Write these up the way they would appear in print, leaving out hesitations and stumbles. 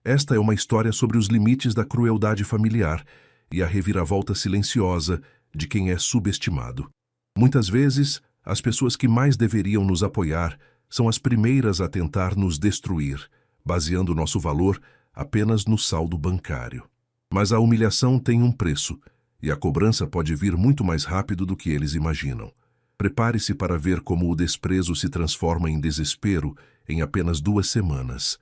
Esta é uma história sobre os limites da crueldade familiar e a reviravolta silenciosa de quem é subestimado. Muitas vezes, as pessoas que mais deveriam nos apoiar são as primeiras a tentar nos destruir, baseando nosso valor apenas no saldo bancário. Mas a humilhação tem um preço, e a cobrança pode vir muito mais rápido do que eles imaginam. Prepare-se para ver como o desprezo se transforma em desespero em apenas 2 semanas.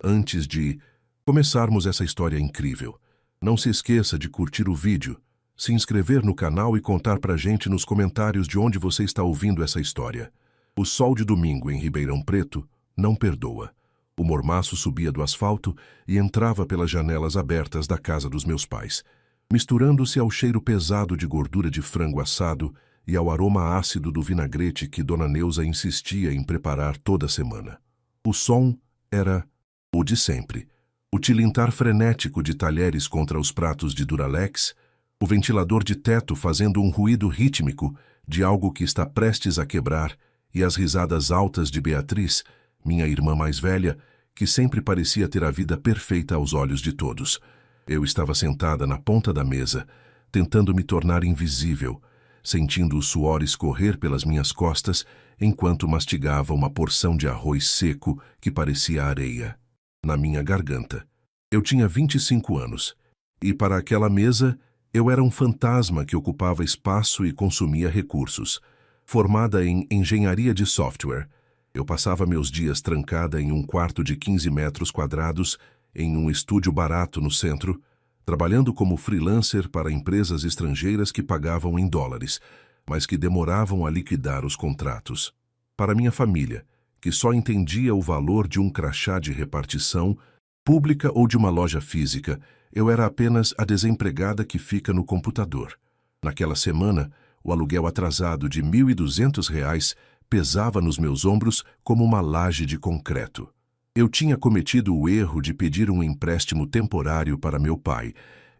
Antes de começarmos essa história incrível, não se esqueça de curtir o vídeo, se inscrever no canal e contar pra gente nos comentários de onde você está ouvindo essa história. O sol de domingo em Ribeirão Preto não perdoa. O mormaço subia do asfalto e entrava pelas janelas abertas da casa dos meus pais, misturando-se ao cheiro pesado de gordura de frango assado e ao aroma ácido do vinagrete que Dona Neuza insistia em preparar toda semana. O som era o de sempre. O tilintar frenético de talheres contra os pratos de Duralex, o ventilador de teto fazendo um ruído rítmico de algo que está prestes a quebrar e as risadas altas de Beatriz, minha irmã mais velha, que sempre parecia ter a vida perfeita aos olhos de todos. Eu estava sentada na ponta da mesa, tentando me tornar invisível, sentindo o suor escorrer pelas minhas costas enquanto mastigava uma porção de arroz seco que parecia areia. Na minha garganta. Eu tinha 25 anos, e para aquela mesa eu era um fantasma que ocupava espaço e consumia recursos. Formada em engenharia de software, eu passava meus dias trancada em um quarto de 15 metros quadrados em um estúdio barato no centro, trabalhando como freelancer para empresas estrangeiras que pagavam em dólares, mas que demoravam a liquidar os contratos. Para minha família, que só entendia o valor de um crachá de repartição, pública ou de uma loja física, eu era apenas a desempregada que fica no computador. Naquela semana, o aluguel atrasado de R$ 1.200 pesava nos meus ombros como uma laje de concreto. Eu tinha cometido o erro de pedir um empréstimo temporário para meu pai,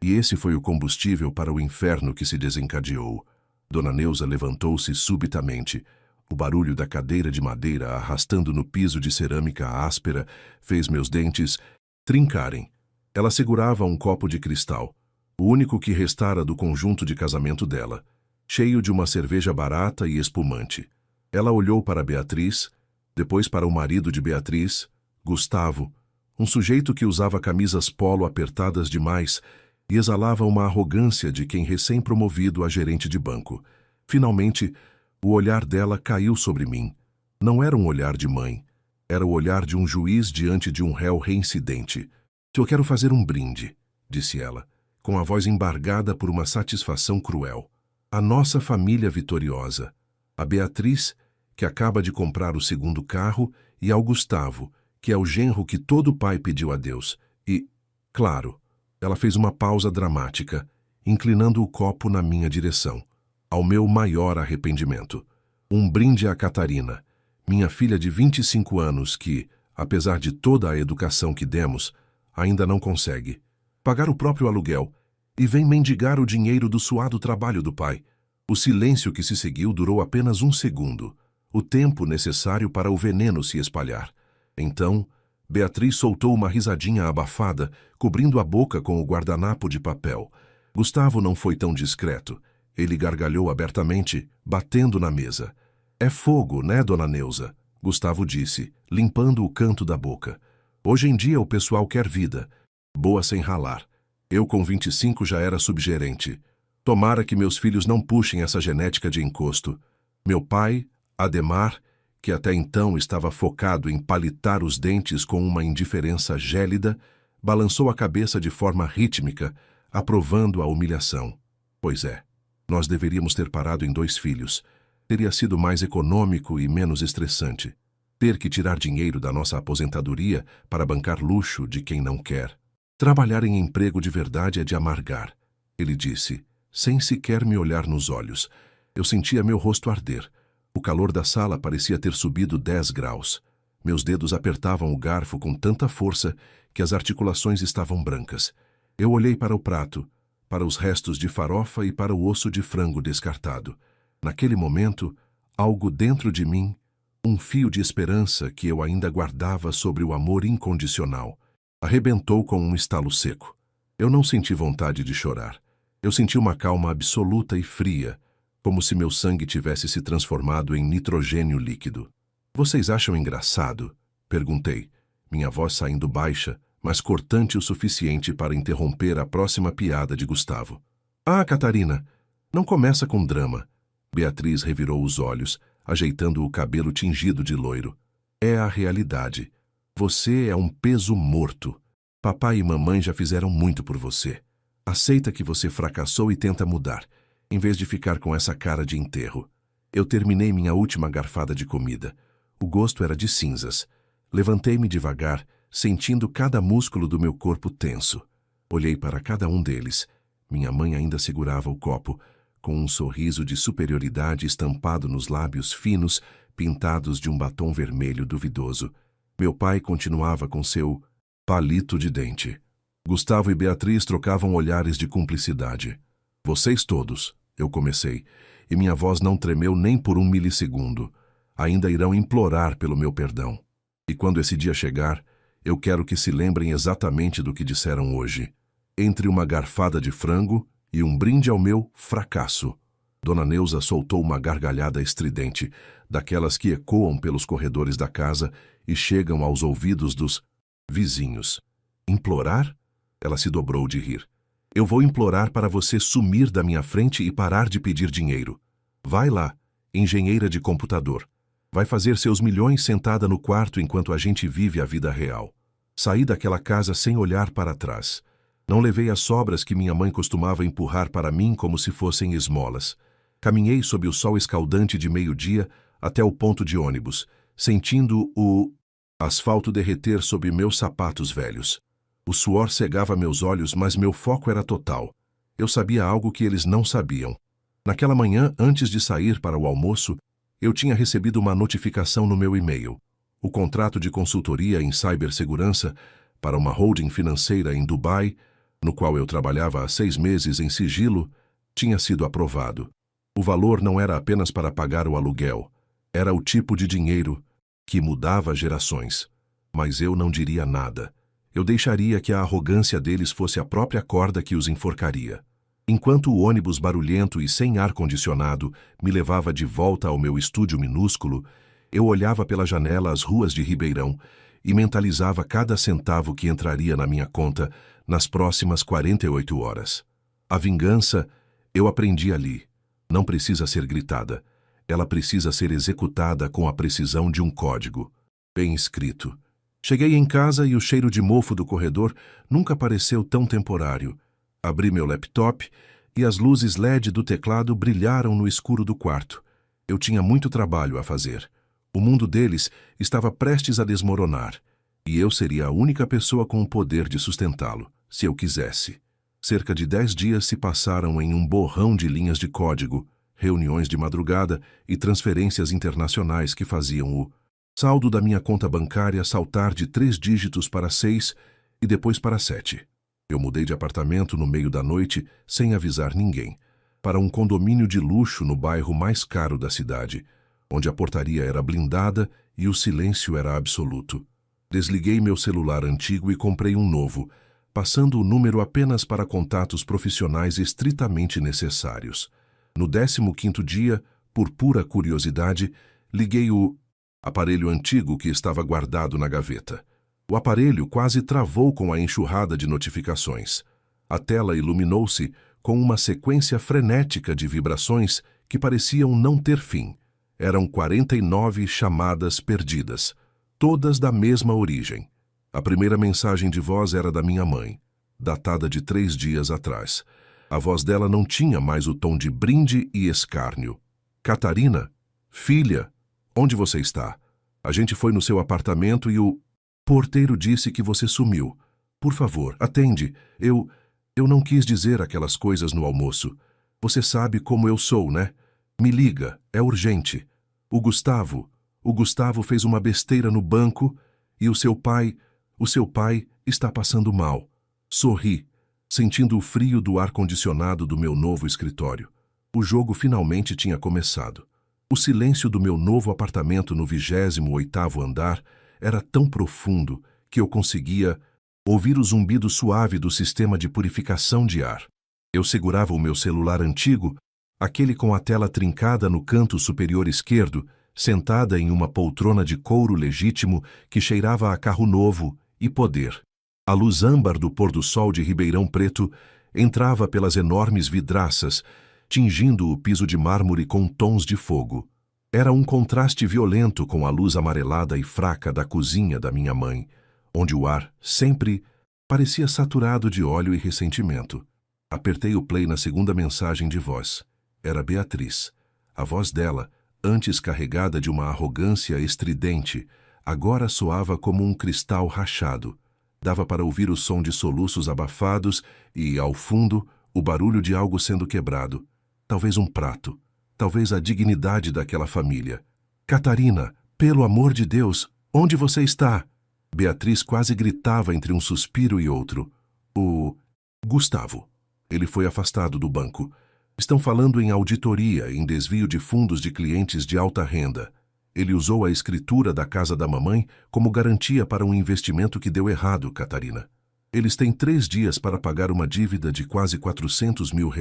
e esse foi o combustível para o inferno que se desencadeou. Dona Neuza levantou-se subitamente. O barulho da cadeira de madeira arrastando no piso de cerâmica áspera fez meus dentes trincarem. Ela segurava um copo de cristal, o único que restara do conjunto de casamento dela, cheio de uma cerveja barata e espumante. Ela olhou para Beatriz, depois para o marido de Beatriz, Gustavo, um sujeito que usava camisas polo apertadas demais e exalava uma arrogância de quem recém-promovido a gerente de banco. Finalmente, o olhar dela caiu sobre mim. Não era um olhar de mãe. Era o olhar de um juiz diante de um réu reincidente. «Eu quero fazer um brinde», disse ela, com a voz embargada por uma satisfação cruel. «A nossa família vitoriosa. A Beatriz, que acaba de comprar o segundo carro, e ao Gustavo, que é o genro que todo pai pediu a Deus. E, claro», ela fez uma pausa dramática, inclinando o copo na minha direção. «Ao meu maior arrependimento. Um brinde a Catarina, minha filha de 25 anos que, apesar de toda a educação que demos, ainda não consegue pagar o próprio aluguel e vem mendigar o dinheiro do suado trabalho do pai». O silêncio que se seguiu durou apenas 1 segundo, o tempo necessário para o veneno se espalhar. Então, Beatriz soltou uma risadinha abafada, cobrindo a boca com o guardanapo de papel. Gustavo não foi tão discreto. Ele gargalhou abertamente, batendo na mesa. «É fogo, né, Dona Neuza?» Gustavo disse, limpando o canto da boca. «Hoje em dia o pessoal quer vida. Boa sem ralar. Eu com 25 já era subgerente. Tomara que meus filhos não puxem essa genética de encosto». Meu pai, Ademar, que até então estava focado em palitar os dentes com uma indiferença gélida, balançou a cabeça de forma rítmica, aprovando a humilhação. «Pois é, nós deveríamos ter parado em 2 filhos. Teria sido mais econômico e menos estressante. Ter que tirar dinheiro da nossa aposentadoria para bancar luxo de quem não quer. Trabalhar em emprego de verdade é de amargar», ele disse, sem sequer me olhar nos olhos. Eu sentia meu rosto arder. O calor da sala parecia ter subido 10 graus. Meus dedos apertavam o garfo com tanta força que as articulações estavam brancas. Eu olhei para o prato, para os restos de farofa e para o osso de frango descartado. Naquele momento, algo dentro de mim, um fio de esperança que eu ainda guardava sobre o amor incondicional, Arrebentou com um estalo seco. Eu não senti vontade de chorar. Eu senti uma calma absoluta e fria, como se meu sangue tivesse se transformado em nitrogênio líquido. Vocês acham engraçado? Perguntei, minha voz saindo baixa, mas cortante o suficiente para interromper a próxima piada de Gustavo. Ah, Catarina, não começa com drama. Beatriz revirou os olhos, ajeitando o cabelo tingido de loiro. É a realidade. Você é um peso morto. Papai e mamãe já fizeram muito por você. Aceita que você fracassou e tenta mudar, em vez de ficar com essa cara de enterro. Eu terminei minha última garfada de comida. O gosto era de cinzas. Levantei-me devagar, sentindo cada músculo do meu corpo tenso. Olhei para cada um deles. Minha mãe ainda segurava o copo, com um sorriso de superioridade estampado nos lábios finos, pintados de um batom vermelho duvidoso. Meu pai continuava com seu palito de dente. Gustavo e Beatriz trocavam olhares de cumplicidade. Vocês todos, eu comecei, e minha voz não tremeu nem por um milissegundo. Ainda irão implorar pelo meu perdão. E quando esse dia chegar, eu quero que se lembrem exatamente do que disseram hoje. Entre uma garfada de frango e um brinde ao meu fracasso. Dona Neuza soltou uma gargalhada estridente, daquelas que ecoam pelos corredores da casa e chegam aos ouvidos dos vizinhos. Implorar? Ela se dobrou de rir. Eu vou implorar para você sumir da minha frente e parar de pedir dinheiro. Vai lá, engenheira de computador. Vai fazer seus milhões sentada no quarto enquanto a gente vive a vida real. Saí daquela casa sem olhar para trás. Não levei as sobras que minha mãe costumava empurrar para mim como se fossem esmolas. Caminhei sob o sol escaldante de meio-dia até o ponto de ônibus, sentindo o asfalto derreter sob meus sapatos velhos. O suor cegava meus olhos, mas meu foco era total. Eu sabia algo que eles não sabiam. Naquela manhã, antes de sair para o almoço, eu tinha recebido uma notificação no meu e-mail. O contrato de consultoria em cibersegurança para uma holding financeira em Dubai, no qual eu trabalhava há 6 meses em sigilo, tinha sido aprovado. O valor não era apenas para pagar o aluguel, era o tipo de dinheiro que mudava gerações. Mas eu não diria nada. Eu deixaria que a arrogância deles fosse a própria corda que os enforcaria. Enquanto o ônibus barulhento e sem ar-condicionado me levava de volta ao meu estúdio minúsculo, eu olhava pela janela as ruas de Ribeirão e mentalizava cada centavo que entraria na minha conta nas próximas 48 horas. A vingança, eu aprendi ali. Não precisa ser gritada. Ela precisa ser executada com a precisão de um código. Bem escrito. Cheguei em casa e o cheiro de mofo do corredor nunca pareceu tão temporário. Abri meu laptop e as luzes LED do teclado brilharam no escuro do quarto. Eu tinha muito trabalho a fazer. O mundo deles estava prestes a desmoronar, e eu seria a única pessoa com o poder de sustentá-lo, se eu quisesse. Cerca de 10 dias se passaram em um borrão de linhas de código, reuniões de madrugada e transferências internacionais que faziam o saldo da minha conta bancária saltar de 3 dígitos para 6 e depois para 7. Eu mudei de apartamento no meio da noite, sem avisar ninguém, para um condomínio de luxo no bairro mais caro da cidade, onde a portaria era blindada e o silêncio era absoluto. Desliguei meu celular antigo e comprei um novo, passando o número apenas para contatos profissionais estritamente necessários. No 15º dia, por pura curiosidade, liguei o aparelho antigo que estava guardado na gaveta. O aparelho quase travou com a enxurrada de notificações. A tela iluminou-se com uma sequência frenética de vibrações que pareciam não ter fim. Eram 49 chamadas perdidas, todas da mesma origem. A primeira mensagem de voz era da minha mãe, datada de 3 dias atrás. A voz dela não tinha mais o tom de brinde e escárnio. Catarina, filha, onde você está? A gente foi no seu apartamento e o porteiro disse que você sumiu. Por favor, atende. Eu não quis dizer aquelas coisas no almoço. Você sabe como eu sou, né? Me liga, é urgente. O Gustavo fez uma besteira no banco e o seu pai está passando mal. Sorri, sentindo o frio do ar-condicionado do meu novo escritório. O jogo finalmente tinha começado. O silêncio do meu novo apartamento no 28º andar era tão profundo que eu conseguia ouvir o zumbido suave do sistema de purificação de ar. Eu segurava o meu celular antigo, aquele com a tela trincada no canto superior esquerdo, sentada em uma poltrona de couro legítimo que cheirava a carro novo e poder. A luz âmbar do pôr-do-sol de Ribeirão Preto entrava pelas enormes vidraças, tingindo o piso de mármore com tons de fogo. Era um contraste violento com a luz amarelada e fraca da cozinha da minha mãe, onde o ar sempre parecia saturado de óleo e ressentimento. Apertei o play na segunda mensagem de voz. Era Beatriz. A voz dela, antes carregada de uma arrogância estridente, agora soava como um cristal rachado. Dava para ouvir o som de soluços abafados e, ao fundo, o barulho de algo sendo quebrado. Talvez um prato. Talvez a dignidade daquela família. Catarina, pelo amor de Deus, onde você está? Beatriz quase gritava entre um suspiro e outro. O Gustavo. Ele foi afastado do banco. Estão falando em auditoria, em desvio de fundos de clientes de alta renda. Ele usou a escritura da casa da mamãe como garantia para um investimento que deu errado, Catarina. Eles têm 3 dias para pagar uma dívida de quase R$400 mil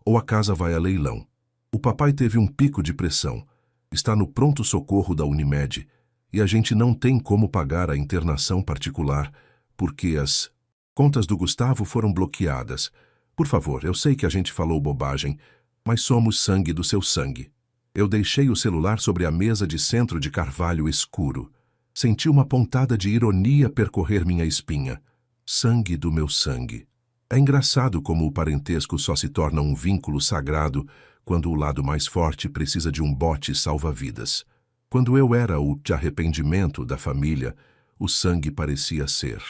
ou a casa vai a leilão. O papai teve um pico de pressão. Está no pronto-socorro da Unimed e a gente não tem como pagar a internação particular porque as contas do Gustavo foram bloqueadas. Por favor, eu sei que a gente falou bobagem, mas somos sangue do seu sangue. Eu deixei o celular sobre a mesa de centro de carvalho escuro. Senti uma pontada de ironia percorrer minha espinha. Sangue do meu sangue. É engraçado como o parentesco só se torna um vínculo sagrado quando o lado mais forte precisa de um bote salva-vidas. Quando eu era o de arrependimento da família, o sangue parecia ser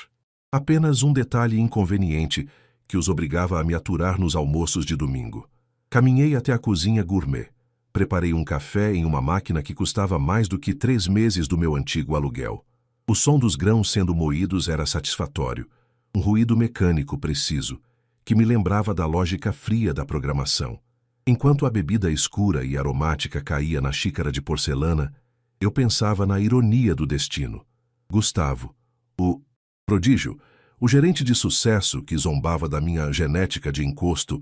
apenas um detalhe inconveniente que os obrigava a me aturar nos almoços de domingo. Caminhei até a cozinha gourmet. Preparei um café em uma máquina que custava mais do que 3 meses do meu antigo aluguel. O som dos grãos sendo moídos era satisfatório. Um ruído mecânico preciso, que me lembrava da lógica fria da programação. Enquanto a bebida escura e aromática caía na xícara de porcelana, eu pensava na ironia do destino. Gustavo, o prodígio, o gerente de sucesso que zombava da minha genética de encosto,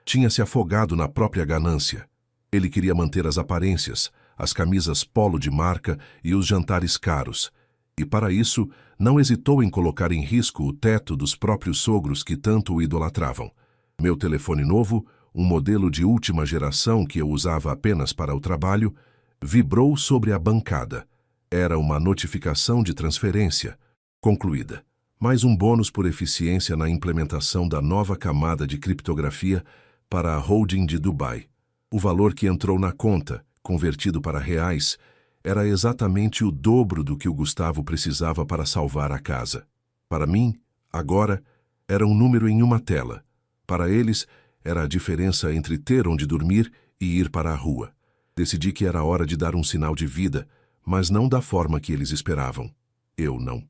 tinha se afogado na própria ganância. Ele queria manter as aparências, as camisas polo de marca e os jantares caros. E para isso, não hesitou em colocar em risco o teto dos próprios sogros que tanto o idolatravam. Meu telefone novo, um modelo de última geração que eu usava apenas para o trabalho, vibrou sobre a bancada. Era uma notificação de transferência. Concluída. Mais um bônus por eficiência na implementação da nova camada de criptografia para a holding de Dubai. O valor que entrou na conta, convertido para reais, era exatamente o dobro do que o Gustavo precisava para salvar a casa. Para mim, agora, era um número em uma tela. Para eles, era a diferença entre ter onde dormir e ir para a rua. Decidi que era hora de dar um sinal de vida, mas não da forma que eles esperavam. Eu não.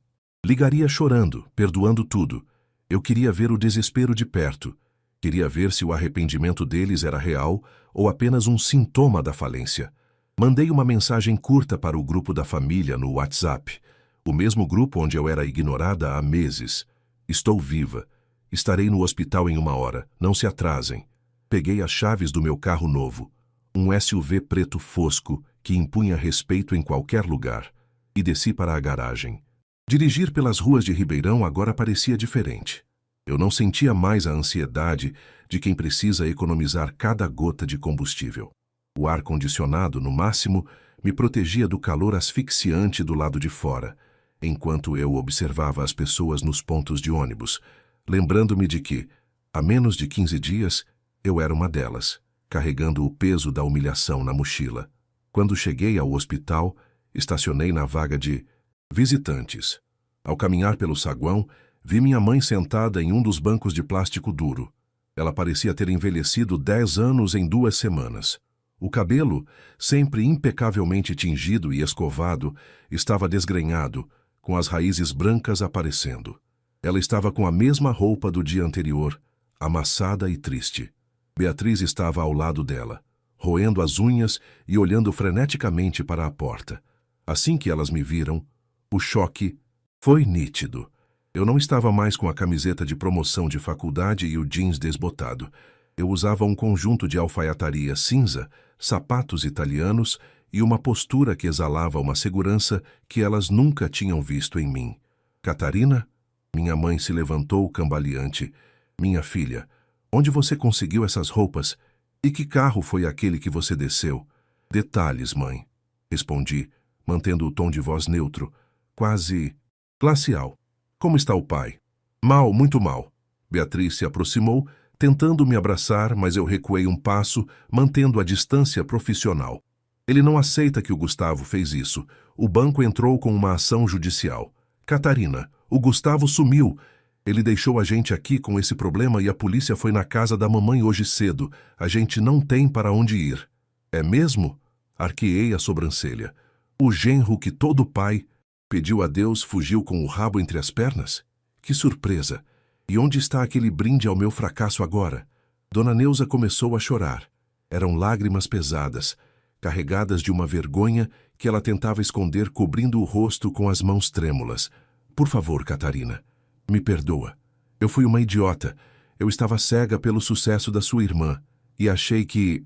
Ligaria chorando, perdoando tudo. Eu queria ver o desespero de perto. Queria ver se o arrependimento deles era real ou apenas um sintoma da falência. Mandei uma mensagem curta para o grupo da família no WhatsApp, o mesmo grupo onde eu era ignorada há meses. Estou viva. Estarei no hospital em 1 hora. Não se atrasem. Peguei as chaves do meu carro novo, um SUV preto fosco que impunha respeito em qualquer lugar, e desci para a garagem. Dirigir pelas ruas de Ribeirão agora parecia diferente. Eu não sentia mais a ansiedade de quem precisa economizar cada gota de combustível. O ar-condicionado, no máximo, me protegia do calor asfixiante do lado de fora, enquanto eu observava as pessoas nos pontos de ônibus, lembrando-me de que, há menos de 15 dias, eu era uma delas, carregando o peso da humilhação na mochila. Quando cheguei ao hospital, estacionei na vaga de visitantes. Ao caminhar pelo saguão, vi minha mãe sentada em um dos bancos de plástico duro. Ela parecia ter envelhecido 10 anos em 2 semanas. O cabelo, sempre impecavelmente tingido e escovado, estava desgrenhado, com as raízes brancas aparecendo. Ela estava com a mesma roupa do dia anterior, amassada e triste. Beatriz estava ao lado dela, roendo as unhas e olhando freneticamente para a porta. Assim que elas me viram, o choque foi nítido. Eu não estava mais com a camiseta de promoção de faculdade e o jeans desbotado. Eu usava um conjunto de alfaiataria cinza, sapatos italianos e uma postura que exalava uma segurança que elas nunca tinham visto em mim. Catarina? Minha mãe se levantou cambaleante. Minha filha, onde você conseguiu essas roupas? E que carro foi aquele que você desceu? Detalhes, mãe. Respondi, mantendo o tom de voz neutro, quase glacial. Como está o pai? Mal, muito mal. Beatriz se aproximou, tentando me abraçar, mas eu recuei um passo, mantendo a distância profissional. Ele não aceita que o Gustavo fez isso. O banco entrou com uma ação judicial. Catarina, o Gustavo sumiu. Ele deixou a gente aqui com esse problema e a polícia foi na casa da mamãe hoje cedo. A gente não tem para onde ir. É mesmo? Arqueei a sobrancelha. O genro que todo pai pediu a Deus fugiu com o rabo entre as pernas? Que surpresa! E onde está aquele brinde ao meu fracasso agora? Dona Neuza começou a chorar. Eram lágrimas pesadas, carregadas de uma vergonha que ela tentava esconder cobrindo o rosto com as mãos trêmulas. Por favor, Catarina, me perdoa. Eu fui uma idiota. Eu estava cega pelo sucesso da sua irmã e achei que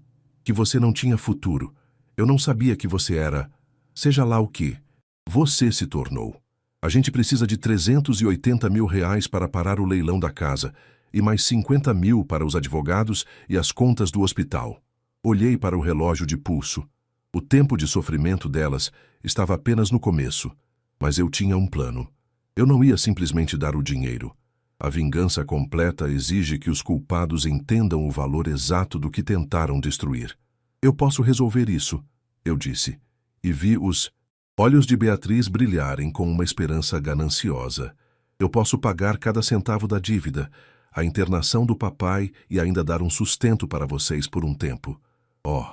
você não tinha futuro. Eu não sabia que você era, seja lá o que. Você se tornou. A gente precisa de 380 mil reais para parar o leilão da casa e mais 50 mil para os advogados e as contas do hospital. Olhei para o relógio de pulso. O tempo de sofrimento delas estava apenas no começo, mas eu tinha um plano. Eu não ia simplesmente dar o dinheiro. A vingança completa exige que os culpados entendam o valor exato do que tentaram destruir. Eu posso resolver isso, eu disse, e vi os olhos de Beatriz brilharem com uma esperança gananciosa. Eu posso pagar cada centavo da dívida, a internação do papai e ainda dar um sustento para vocês por um tempo. Oh,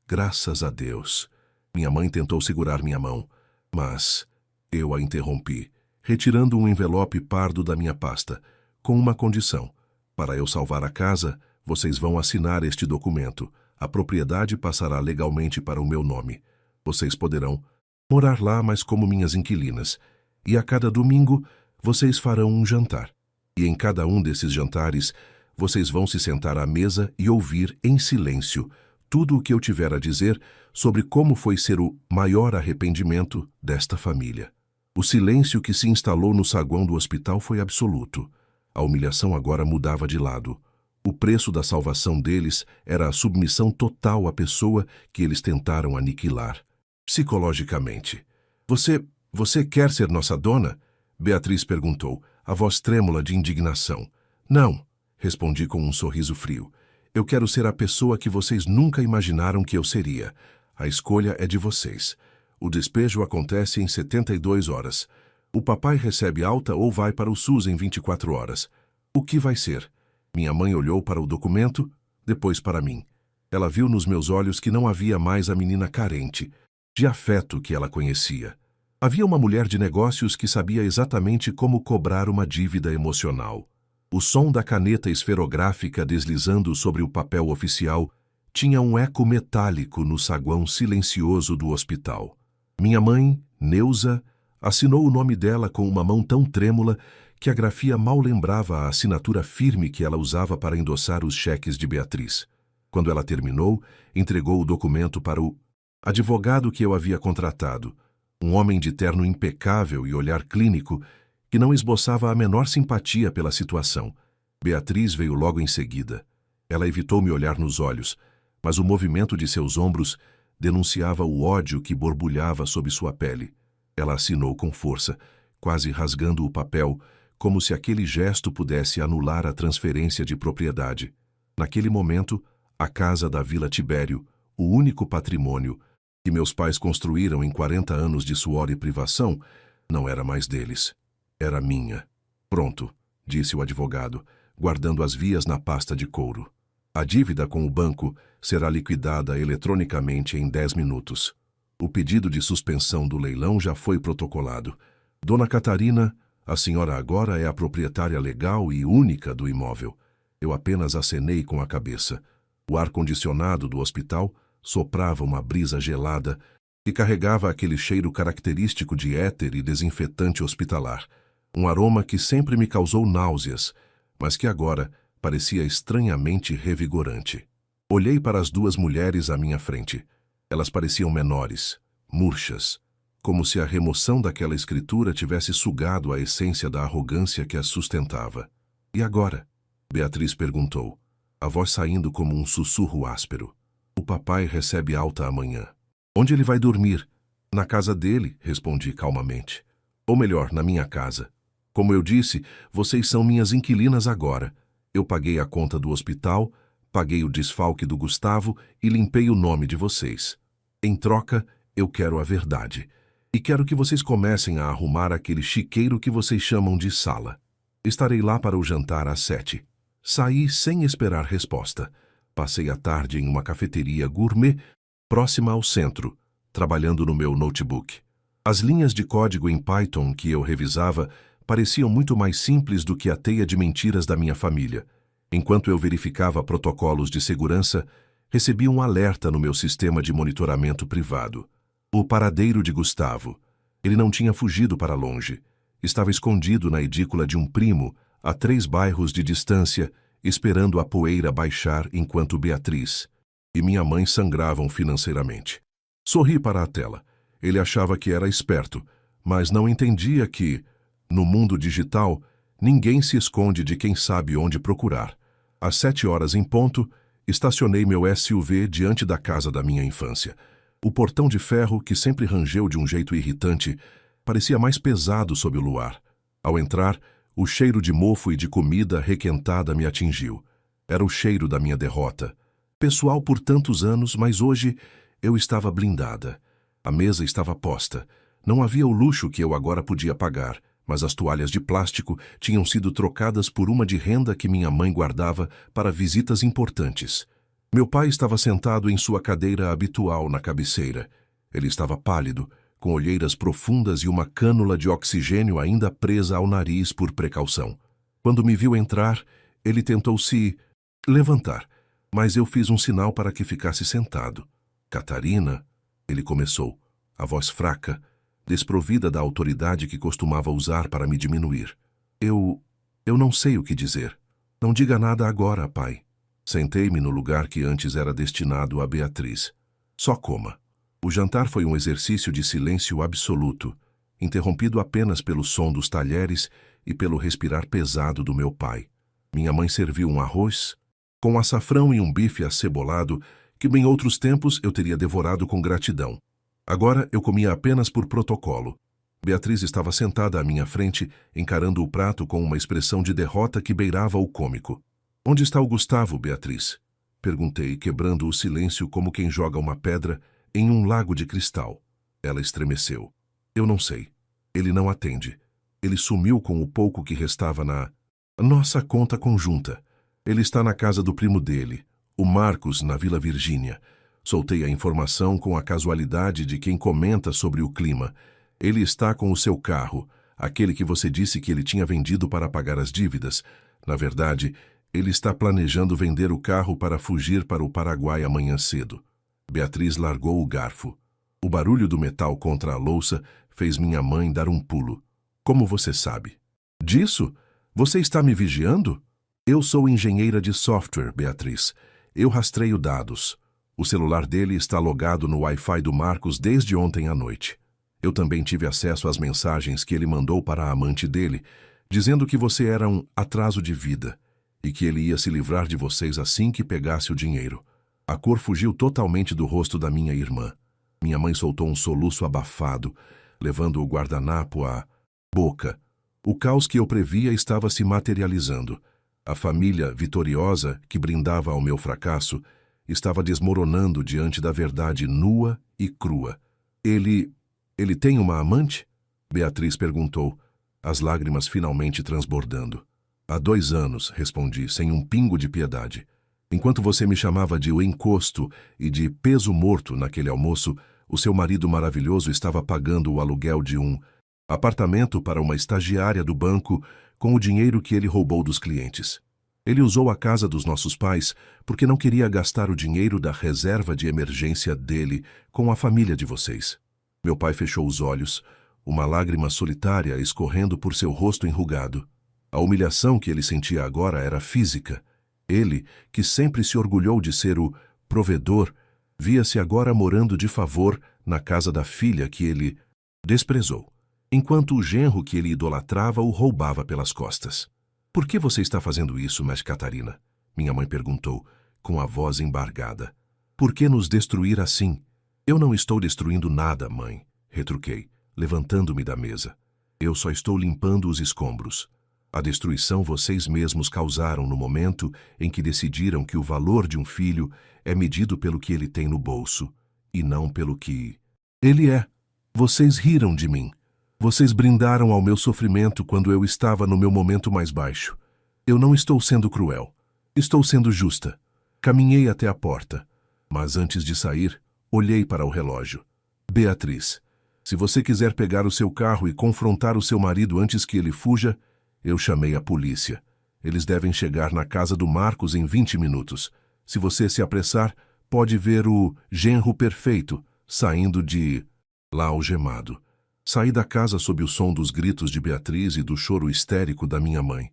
graças a Deus. Minha mãe tentou segurar minha mão, mas eu a interrompi, retirando um envelope pardo da minha pasta, com uma condição. Para eu salvar a casa, vocês vão assinar este documento. A propriedade passará legalmente para o meu nome. Vocês poderão morar lá, mas como minhas inquilinas. E a cada domingo, vocês farão um jantar. E em cada um desses jantares, vocês vão se sentar à mesa e ouvir em silêncio tudo o que eu tiver a dizer sobre como foi ser o maior arrependimento desta família. O silêncio que se instalou no saguão do hospital foi absoluto. A humilhação agora mudava de lado. O preço da salvação deles era a submissão total à pessoa que eles tentaram aniquilar. Psicologicamente. Você quer ser nossa dona? Beatriz perguntou, a voz trêmula de indignação. Não, respondi com um sorriso frio. Eu quero ser a pessoa que vocês nunca imaginaram que eu seria. A escolha é de vocês. O despejo acontece em 72 horas. O papai recebe alta ou vai para o SUS em 24 horas. O que vai ser? Minha mãe olhou para o documento, depois para mim. Ela viu nos meus olhos que não havia mais a menina carente, de afeto que ela conhecia. Havia uma mulher de negócios que sabia exatamente como cobrar uma dívida emocional. O som da caneta esferográfica deslizando sobre o papel oficial tinha um eco metálico no saguão silencioso do hospital. Minha mãe, Neuza, assinou o nome dela com uma mão tão trêmula que a grafia mal lembrava a assinatura firme que ela usava para endossar os cheques de Beatriz. Quando ela terminou, entregou o documento para o advogado que eu havia contratado, um homem de terno impecável e olhar clínico que não esboçava a menor simpatia pela situação. Beatriz veio logo em seguida. Ela evitou me olhar nos olhos, mas o movimento de seus ombros denunciava o ódio que borbulhava sob sua pele. Ela assinou com força, quase rasgando o papel, como se aquele gesto pudesse anular a transferência de propriedade. Naquele momento, a casa da Vila Tibério, o único patrimônio que meus pais construíram em 40 anos de suor e privação, não era mais deles. Era minha. Pronto, disse o advogado, guardando as vias na pasta de couro. A dívida com o banco será liquidada eletronicamente em 10 minutos. O pedido de suspensão do leilão já foi protocolado. Dona Catarina, a senhora agora é a proprietária legal e única do imóvel. Eu apenas acenei com a cabeça. O ar-condicionado do hospital soprava uma brisa gelada que carregava aquele cheiro característico de éter e desinfetante hospitalar. Um aroma que sempre me causou náuseas, mas que agora parecia estranhamente revigorante. Olhei para as duas mulheres à minha frente. Elas pareciam menores, murchas, como se a remoção daquela escritura tivesse sugado a essência da arrogância que as sustentava. E agora? Beatriz perguntou, a voz saindo como um sussurro áspero. O papai recebe alta amanhã. Onde ele vai dormir? Na casa dele, respondi calmamente. Ou melhor, na minha casa. Como eu disse, vocês são minhas inquilinas agora. Eu paguei a conta do hospital, paguei o desfalque do Gustavo e limpei o nome de vocês. Em troca, eu quero a verdade. E quero que vocês comecem a arrumar aquele chiqueiro que vocês chamam de sala. Estarei lá para o jantar às 7. Saí sem esperar resposta. Passei a tarde em uma cafeteria gourmet próxima ao centro, trabalhando no meu notebook. As linhas de código em Python que eu revisava pareciam muito mais simples do que a teia de mentiras da minha família. Enquanto eu verificava protocolos de segurança, recebi um alerta no meu sistema de monitoramento privado. O paradeiro de Gustavo. Ele não tinha fugido para longe. Estava escondido na edícula de um primo, a 3 bairros de distância, esperando a poeira baixar enquanto Beatriz e minha mãe sangravam financeiramente. Sorri para a tela. Ele achava que era esperto, mas não entendia que, no mundo digital, ninguém se esconde de quem sabe onde procurar. Às 7 horas em ponto, estacionei meu SUV diante da casa da minha infância. O portão de ferro, que sempre rangeu de um jeito irritante, parecia mais pesado sob o luar. Ao entrar, o cheiro de mofo e de comida requentada me atingiu. Era o cheiro da minha derrota. Pessoal por tantos anos, mas hoje eu estava blindada. A mesa estava posta. Não havia o luxo que eu agora podia pagar, mas as toalhas de plástico tinham sido trocadas por uma de renda que minha mãe guardava para visitas importantes. Meu pai estava sentado em sua cadeira habitual na cabeceira. Ele estava pálido, com olheiras profundas e uma cânula de oxigênio ainda presa ao nariz por precaução. Quando me viu entrar, ele tentou se levantar, mas eu fiz um sinal para que ficasse sentado. Catarina, ele começou, a voz fraca, desprovida da autoridade que costumava usar para me diminuir. Eu não sei o que dizer. Não diga nada agora, pai. Sentei-me no lugar que antes era destinado a Beatriz. Só coma. O jantar foi um exercício de silêncio absoluto, interrompido apenas pelo som dos talheres e pelo respirar pesado do meu pai. Minha mãe serviu um arroz com açafrão e um bife acebolado que em outros tempos eu teria devorado com gratidão. Agora eu comia apenas por protocolo. Beatriz estava sentada à minha frente, encarando o prato com uma expressão de derrota que beirava o cômico. Onde está o Gustavo, Beatriz? Perguntei, quebrando o silêncio como quem joga uma pedra em um lago de cristal. Ela estremeceu. Eu não sei. Ele não atende. Ele sumiu com o pouco que restava na nossa conta conjunta. Ele está na casa do primo dele, o Marcos, na Vila Virgínia. Soltei a informação com a casualidade de quem comenta sobre o clima. Ele está com o seu carro, aquele que você disse que ele tinha vendido para pagar as dívidas. Na verdade, ele está planejando vender o carro para fugir para o Paraguai amanhã cedo. Beatriz largou o garfo. O barulho do metal contra a louça fez minha mãe dar um pulo. Como você sabe? Disso? Você está me vigiando? Eu sou engenheira de software, Beatriz. Eu rastreio dados. O celular dele está logado no Wi-Fi do Marcos desde ontem à noite. Eu também tive acesso às mensagens que ele mandou para a amante dele, dizendo que você era um atraso de vida e que ele ia se livrar de vocês assim que pegasse o dinheiro. A cor fugiu totalmente do rosto da minha irmã. Minha mãe soltou um soluço abafado, levando o guardanapo à boca. O caos que eu previa estava se materializando. A família vitoriosa que brindava ao meu fracasso estava desmoronando diante da verdade nua e crua. Ele tem uma amante? Beatriz perguntou, as lágrimas finalmente transbordando. Há 2 anos, respondi, sem um pingo de piedade. Enquanto você me chamava de o encosto e de peso morto naquele almoço, o seu marido maravilhoso estava pagando o aluguel de um apartamento para uma estagiária do banco com o dinheiro que ele roubou dos clientes. Ele usou a casa dos nossos pais porque não queria gastar o dinheiro da reserva de emergência dele com a família de vocês. Meu pai fechou os olhos, uma lágrima solitária escorrendo por seu rosto enrugado. A humilhação que ele sentia agora era física. Ele, que sempre se orgulhou de ser o provedor, via-se agora morando de favor na casa da filha que ele desprezou, enquanto o genro que ele idolatrava o roubava pelas costas. "Por que você está fazendo isso, Miss Catarina?" minha mãe perguntou, com a voz embargada. "Por que nos destruir assim?" "Eu não estou destruindo nada, mãe", retruquei, levantando-me da mesa. "Eu só estou limpando os escombros. A destruição vocês mesmos causaram no momento em que decidiram que o valor de um filho é medido pelo que ele tem no bolso, e não pelo que ele é. Vocês riram de mim. Vocês brindaram ao meu sofrimento quando eu estava no meu momento mais baixo. Eu não estou sendo cruel. Estou sendo justa. Caminhei até a porta, mas antes de sair, olhei para o relógio. Beatriz, se você quiser pegar o seu carro e confrontar o seu marido antes que ele fuja, eu chamei a polícia. Eles devem chegar na casa do Marcos em 20 minutos. Se você se apressar, pode ver o genro perfeito saindo de lá algemado. Saí da casa sob o som dos gritos de Beatriz e do choro histérico da minha mãe.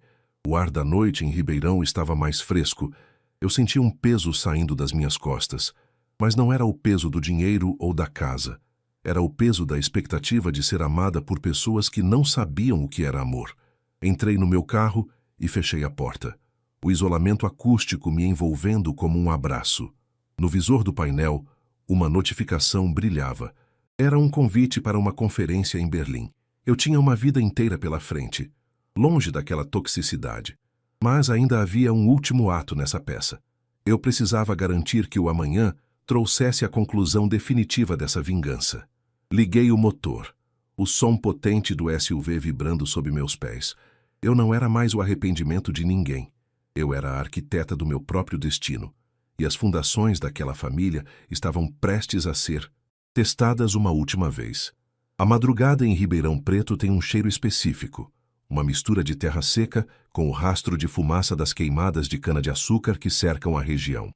O ar da noite em Ribeirão estava mais fresco. Eu sentia um peso saindo das minhas costas. Mas não era o peso do dinheiro ou da casa. Era o peso da expectativa de ser amada por pessoas que não sabiam o que era amor. Entrei no meu carro e fechei a porta. O isolamento acústico me envolvendo como um abraço. No visor do painel, uma notificação brilhava. Era um convite para uma conferência em Berlim. Eu tinha uma vida inteira pela frente, longe daquela toxicidade. Mas ainda havia um último ato nessa peça. Eu precisava garantir que o amanhã trouxesse a conclusão definitiva dessa vingança. Liguei o motor. O som potente do SUV vibrando sob meus pés. Eu não era mais o arrependimento de ninguém. Eu era a arquiteta do meu próprio destino. E as fundações daquela família estavam prestes a ser testadas uma última vez. A madrugada em Ribeirão Preto tem um cheiro específico. Uma mistura de terra seca com o rastro de fumaça das queimadas de cana-de-açúcar que cercam a região.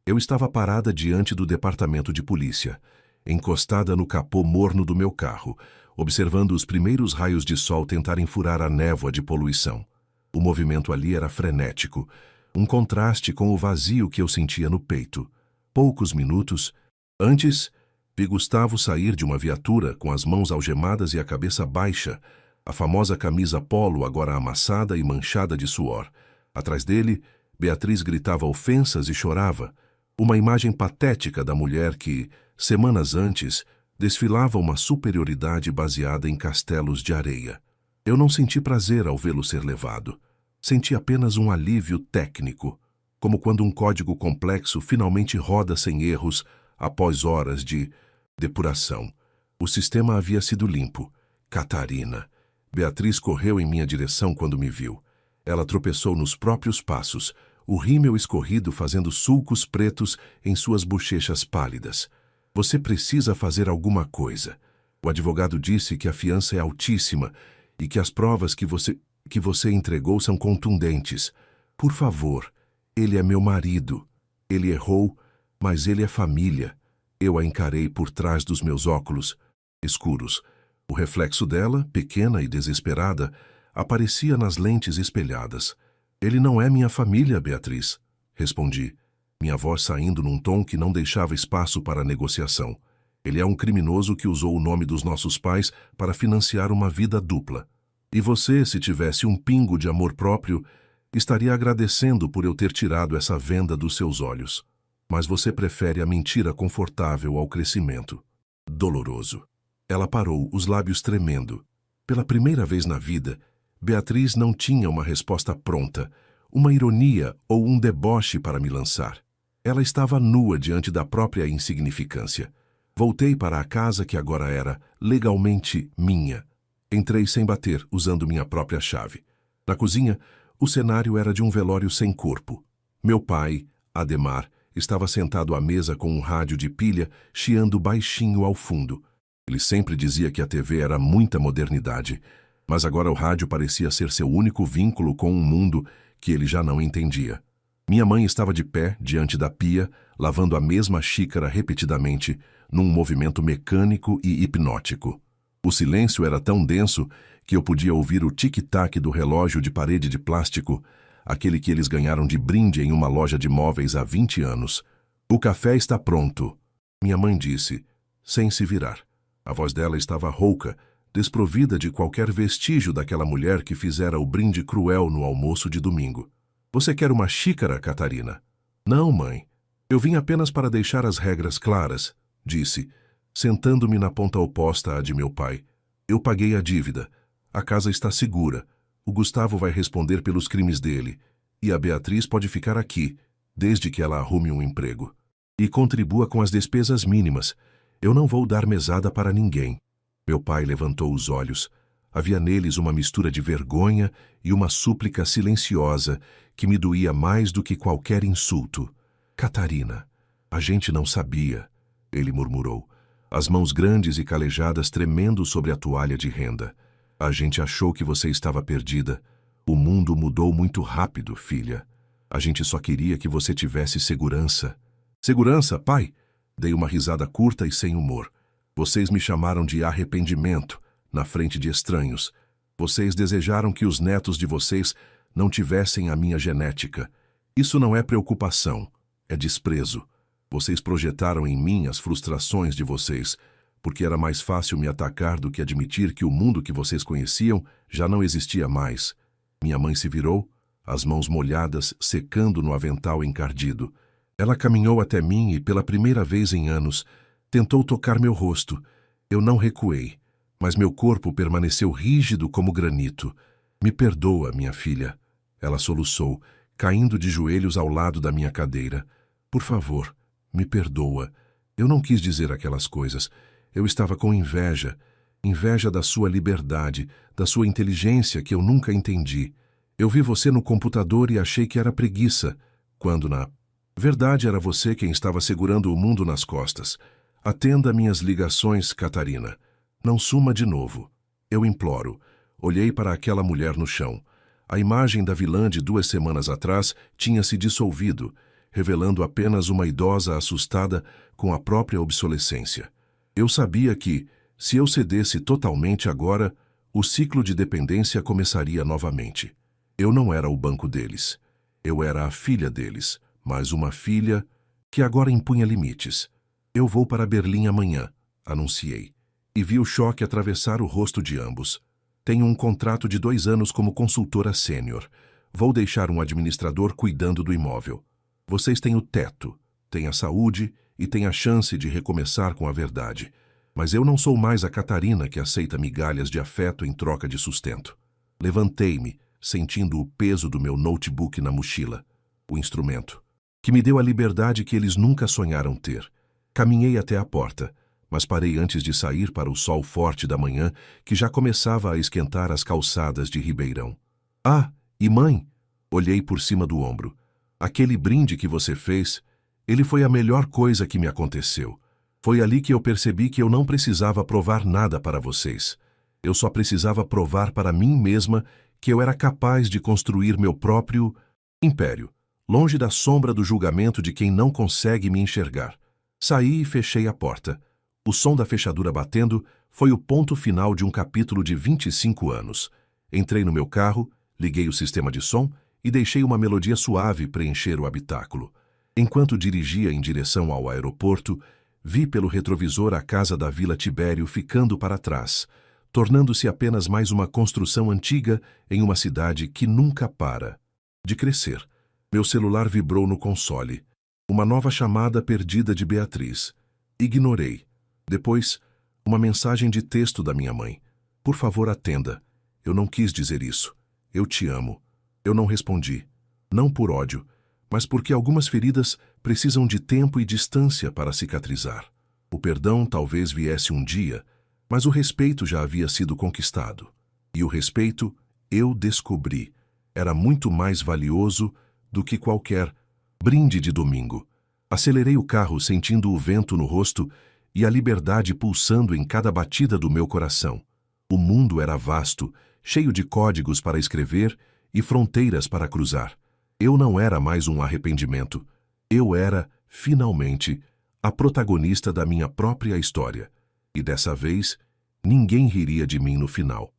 Eu estava parada diante do departamento de polícia, encostada no capô morno do meu carro, observando os primeiros raios de sol tentarem furar a névoa de poluição. O movimento ali era frenético, um contraste com o vazio que eu sentia no peito. Poucos minutos antes, vi Gustavo sair de uma viatura com as mãos algemadas e a cabeça baixa, a famosa camisa polo agora amassada e manchada de suor. Atrás dele, Beatriz gritava ofensas e chorava, uma imagem patética da mulher que, semanas antes, desfilava uma superioridade baseada em castelos de areia. Eu não senti prazer ao vê-lo ser levado. Senti apenas um alívio técnico, como quando um código complexo finalmente roda sem erros após horas de depuração. O sistema havia sido limpo. Catarina. Beatriz correu em minha direção quando me viu. Ela tropeçou nos próprios passos, o rímel escorrido fazendo sulcos pretos em suas bochechas pálidas. Você precisa fazer alguma coisa. O advogado disse que a fiança é altíssima e que as provas que você entregou são contundentes. Por favor, ele é meu marido. Ele errou, mas ele é família. Eu a encarei por trás dos meus óculos escuros. O reflexo dela, pequena e desesperada, aparecia nas lentes espelhadas. Ele não é minha família, Beatriz, respondi, minha voz saindo num tom que não deixava espaço para negociação. Ele é um criminoso que usou o nome dos nossos pais para financiar uma vida dupla. E você, se tivesse um pingo de amor próprio, estaria agradecendo por eu ter tirado essa venda dos seus olhos. Mas você prefere a mentira confortável ao crescimento doloroso. Ela parou, os lábios tremendo. Pela primeira vez na vida, Beatriz não tinha uma resposta pronta, uma ironia ou um deboche para me lançar. Ela estava nua diante da própria insignificância. Voltei para a casa que agora era legalmente minha. Entrei sem bater, usando minha própria chave. Na cozinha, o cenário era de um velório sem corpo. Meu pai, Ademar, estava sentado à mesa com um rádio de pilha, chiando baixinho ao fundo. Ele sempre dizia que a TV era muita modernidade, mas agora o rádio parecia ser seu único vínculo com um mundo que ele já não entendia. Minha mãe estava de pé, diante da pia, lavando a mesma xícara repetidamente, num movimento mecânico e hipnótico. O silêncio era tão denso que eu podia ouvir o tic-tac do relógio de parede de plástico, aquele que eles ganharam de brinde em uma loja de móveis há 20 anos. "O café está pronto", minha mãe disse, sem se virar. A voz dela estava rouca, desprovida de qualquer vestígio daquela mulher que fizera o brinde cruel no almoço de domingo. "Você quer uma xícara, Catarina?" "Não, mãe. Eu vim apenas para deixar as regras claras", disse, sentando-me na ponta oposta à de meu pai. "Eu paguei a dívida. A casa está segura. O Gustavo vai responder pelos crimes dele. E a Beatriz pode ficar aqui, desde que ela arrume um emprego. E contribua com as despesas mínimas. Eu não vou dar mesada para ninguém." Meu pai levantou os olhos. Havia neles uma mistura de vergonha e uma súplica silenciosa que me doía mais do que qualquer insulto. "Catarina, a gente não sabia", ele murmurou, as mãos grandes e calejadas tremendo sobre a toalha de renda. "A gente achou que você estava perdida. O mundo mudou muito rápido, filha. A gente só queria que você tivesse segurança." "Segurança, pai?" Dei uma risada curta e sem humor. "Vocês me chamaram de arrependimento, na frente de estranhos. Vocês desejaram que os netos de vocês não tivessem a minha genética. Isso não é preocupação, é desprezo. Vocês projetaram em mim as frustrações de vocês, porque era mais fácil me atacar do que admitir que o mundo que vocês conheciam já não existia mais." Minha mãe se virou, as mãos molhadas secando no avental encardido. Ela caminhou até mim e, pela primeira vez em anos, tentou tocar meu rosto. Eu não recuei, mas meu corpo permaneceu rígido como granito. "Me perdoa, minha filha", ela soluçou, caindo de joelhos ao lado da minha cadeira. "Por favor, me perdoa. Eu não quis dizer aquelas coisas. Eu estava com inveja. Inveja da sua liberdade, da sua inteligência que eu nunca entendi. Eu vi você no computador e achei que era preguiça, quando na verdade era você quem estava segurando o mundo nas costas. Atenda minhas ligações, Catarina. Não suma de novo. Eu imploro." Olhei para aquela mulher no chão. A imagem da vilã de 2 semanas atrás tinha se dissolvido, revelando apenas uma idosa assustada com a própria obsolescência. Eu sabia que, se eu cedesse totalmente agora, o ciclo de dependência começaria novamente. Eu não era o banco deles. Eu era a filha deles, mas uma filha que agora impunha limites. "Eu vou para Berlim amanhã", anunciei, e vi o choque atravessar o rosto de ambos. "Tenho um contrato de 2 anos como consultora sênior. Vou deixar um administrador cuidando do imóvel. Vocês têm o teto, têm a saúde e têm a chance de recomeçar com a verdade. Mas eu não sou mais a Catarina que aceita migalhas de afeto em troca de sustento." Levantei-me, sentindo o peso do meu notebook na mochila, o instrumento, que me deu a liberdade que eles nunca sonharam ter. Caminhei até a porta, mas parei antes de sair para o sol forte da manhã que já começava a esquentar as calçadas de Ribeirão. "Ah, e mãe?" Olhei por cima do ombro. "Aquele brinde que você fez, ele foi a melhor coisa que me aconteceu. Foi ali que eu percebi que eu não precisava provar nada para vocês. Eu só precisava provar para mim mesma que eu era capaz de construir meu próprio império, longe da sombra do julgamento de quem não consegue me enxergar." Saí e fechei a porta. O som da fechadura batendo foi o ponto final de um capítulo de 25 anos. Entrei no meu carro, liguei o sistema de som e deixei uma melodia suave preencher o habitáculo. Enquanto dirigia em direção ao aeroporto, vi pelo retrovisor a casa da Vila Tibério ficando para trás, tornando-se apenas mais uma construção antiga em uma cidade que nunca para de crescer. Meu celular vibrou no console. Uma nova chamada perdida de Beatriz. Ignorei. Depois, uma mensagem de texto da minha mãe. "Por favor, atenda. Eu não quis dizer isso. Eu te amo." Eu não respondi. Não por ódio, mas porque algumas feridas precisam de tempo e distância para cicatrizar. O perdão talvez viesse um dia, mas o respeito já havia sido conquistado. E o respeito, eu descobri, era muito mais valioso do que qualquer brinde de domingo. Acelerei o carro sentindo o vento no rosto e a liberdade pulsando em cada batida do meu coração. O mundo era vasto, cheio de códigos para escrever e fronteiras para cruzar. Eu não era mais um arrependimento. Eu era, finalmente, a protagonista da minha própria história. E dessa vez, ninguém riria de mim no final.